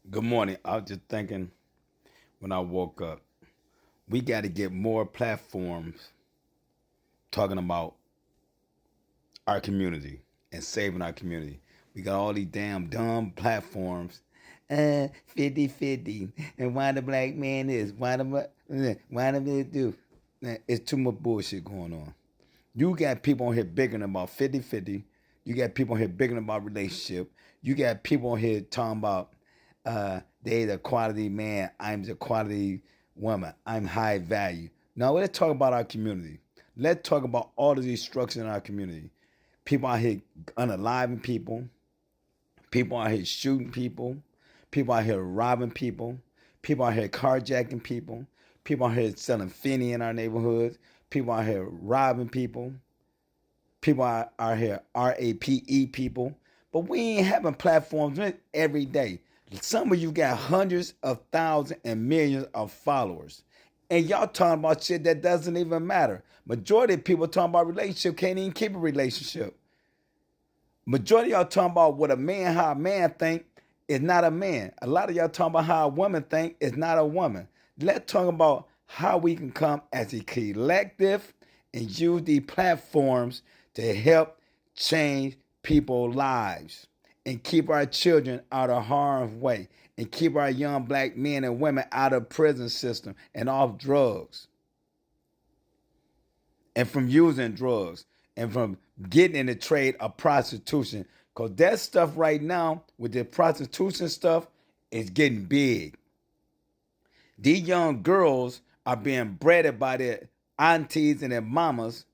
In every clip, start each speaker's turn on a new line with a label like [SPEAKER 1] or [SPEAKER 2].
[SPEAKER 1] Good morning. I was just thinking when I woke up, we got to get more platforms talking about our community and saving our community. We got all these damn dumb platforms. 50-50. And why the black man is, why the man do. It's too much bullshit going on. You got people on here biggering about 50-50. You got people on here biggering about relationship. You got people on here talking about they the quality man, I'm the quality woman, I'm high value. Now let's talk about our community. Let's talk about all of these structures in our community. People out here unaliving people. People out here shooting people. People out here robbing people. People out here carjacking people. People out here selling finny in our neighborhoods. People out here robbing people. People out here RAPE people. But we ain't having platforms every day. Some of you got hundreds of thousands and millions of followers. And y'all talking about shit that doesn't even matter. Majority of people talking about relationship can't even keep a relationship. Majority of y'all talking about what how a man think is not a man. A lot of y'all talking about how a woman think is not a woman. Let's talk about how we can come as a collective and use these platforms to help change people's lives and keep our children out of harm's way and keep our young black men and women out of prison system and off drugs and from using drugs and from getting in the trade of prostitution. Because that stuff right now with the prostitution stuff is getting big. These young girls are being bred by their aunties and their mamas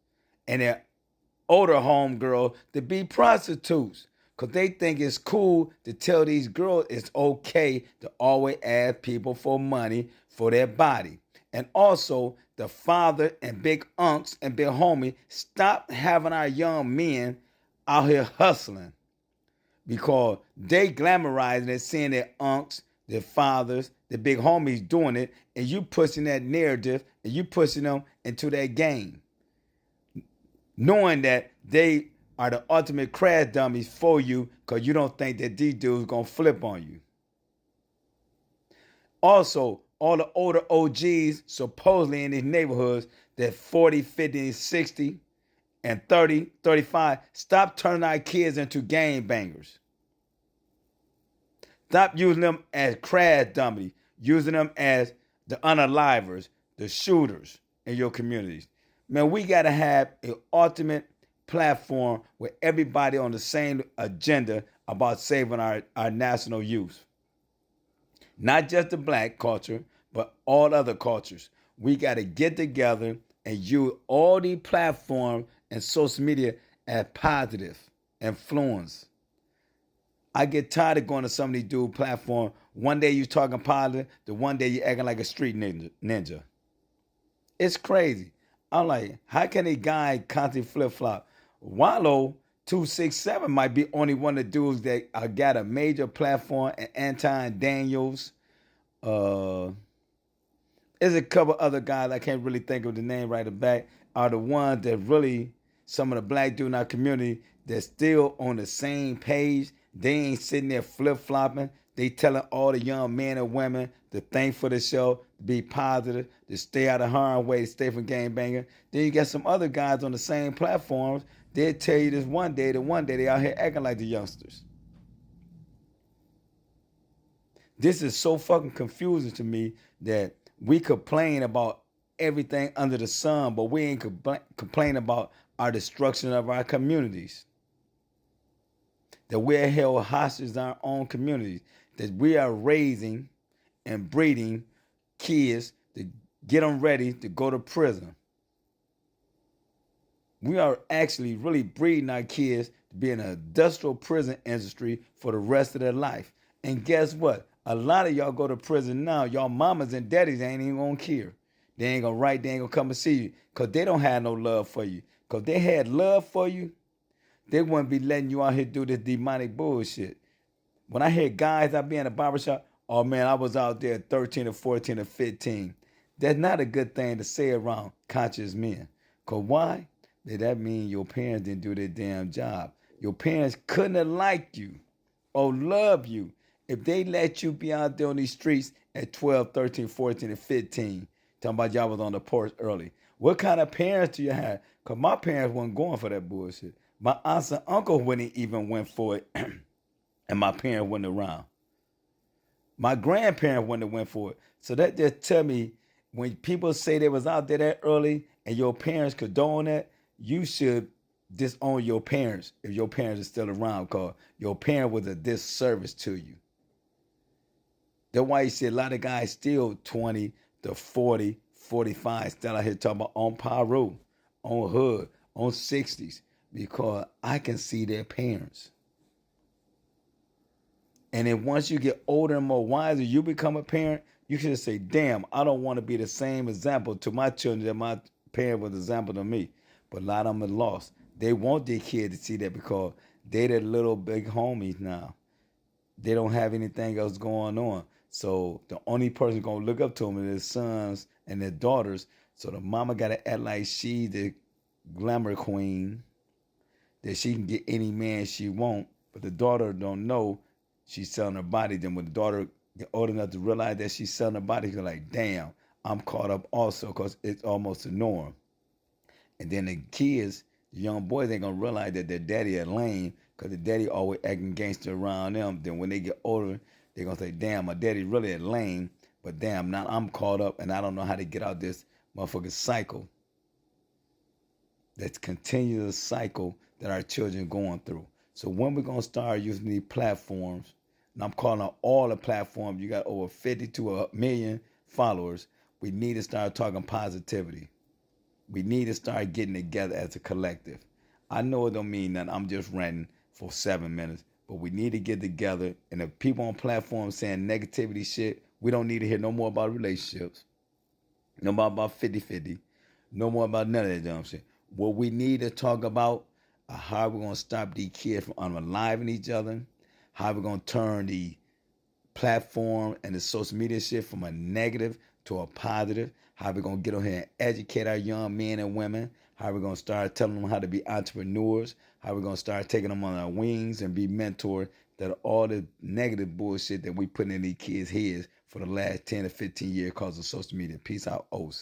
[SPEAKER 1] and their older homegirls to be prostitutes. Because they think it's cool to tell these girls it's okay to always ask people for money for their body. And also, the father and big unks and big homie stop having our young men out here hustling because they glamorizing it, seeing their unks, their fathers, their big homies doing it, and you pushing that narrative and you pushing them into that game, knowing that they are the ultimate crash dummies for you because you don't think that these dudes gonna flip on you. Also, all the older OGs supposedly in these neighborhoods that 40, 50, 60, and 30, 35, stop turning our kids into gang bangers. Stop using them as crash dummies, using them as the unalivers, the shooters in your communities. Man, we got to have an ultimate platform with everybody on the same agenda about saving our national youth. Not just the black culture, but all other cultures. We got to get together and use all these platforms and social media as positive influence. I get tired of going to some of these dude platforms. One day you talking positive, the one day you acting like a street ninja. It's crazy. I'm like, how can a guy constantly flip flop? Wallow 267 might be only one of the dudes that got a major platform, and Anton Daniels. Uh, there's a couple other guys I can't really think of the name right back. Are the ones that really some of the black dudes in our community that's still on the same page. They ain't sitting there flip flopping. They telling all the young men and women to think for the show, to be positive, to stay out of harm's way, to stay from gang banging. Then you got some other guys on the same platforms. They'll tell you this one day, the one day they out here acting like the youngsters. This is so fucking confusing to me that we complain about everything under the sun, but we ain't complain about our destruction of our communities. That we're held hostage in our own communities. That we are raising and breeding kids to get them ready to go to prison. We are actually really breeding our kids to be in an industrial prison industry for the rest of their life. And guess what? A lot of y'all go to prison now. Y'all mamas and daddies ain't even gonna care. They ain't gonna write, they ain't gonna come and see you. Cause they don't have no love for you. Cause they had love for you, they wouldn't be letting you out here do this demonic bullshit. When I hear guys out be in a barbershop, oh man, I was out there at 13 or 14 or 15. That's not a good thing to say around conscious men. Cause why? That means your parents didn't do their damn job. Your parents couldn't have liked you or love you If they let you be out there on these streets at 12, 13, 14, and 15, talking about y'all was on the porch early, what kind of parents do you have? Because my parents wasn't going for that bullshit. My aunts and uncle wouldn't even went for it, and my parents wasn't around. My grandparents wouldn't have went for it. So that just tell me, when people say they was out there that early and your parents condone that, you should disown your parents if your parents are still around, because your parent was a disservice to you. That's why you see a lot of guys still 20 to 40, 45, still out here talking about on Pyro, on Hood, on 60s, because I can see their parents. And then once you get older and more wiser, you become a parent, you should say, damn, I don't want to be the same example to my children that my parent was an example to me. But a lot of them are lost. They want their kids to see that because they the little big homies now. They don't have anything else going on. So the only person gonna look up to them is their sons and their daughters. So the mama gotta act like she the glamour queen, that she can get any man she want. But the daughter don't know she's selling her body. Then when the daughter get old enough to realize that she's selling her body, she's like, damn, I'm caught up also, because it's almost a norm. And then the kids, the young boys, ain't gonna realize that their daddy a lame, because the daddy always acting gangster around them. Then when they get older, they're gonna say, damn, my daddy really a lame, but damn, now I'm caught up and I don't know how to get out this motherfucking cycle. That's continuous cycle that our children going through. So when we're gonna start using these platforms, and I'm calling out all the platforms, you got over 50 to a million followers, we need to start talking positivity. We need to start getting together as a collective. I know it don't mean that I'm just ranting for 7 minutes, but we need to get together. And if people on platforms saying negativity shit, we don't need to hear no more about relationships, no more about 50-50, no more about none of that dumb shit. What we need to talk about are how we're going to stop these kids from unaliving each other, how we're going to turn the platform and the social media shit from a negative to a positive, how we're going to get on here and educate our young men and women, how we're going to start telling them how to be entrepreneurs, how we're going to start taking them on our wings and be mentored, that all the negative bullshit that we put in these kids' heads for the last 10 to 15 years because of social media. Peace out, O's.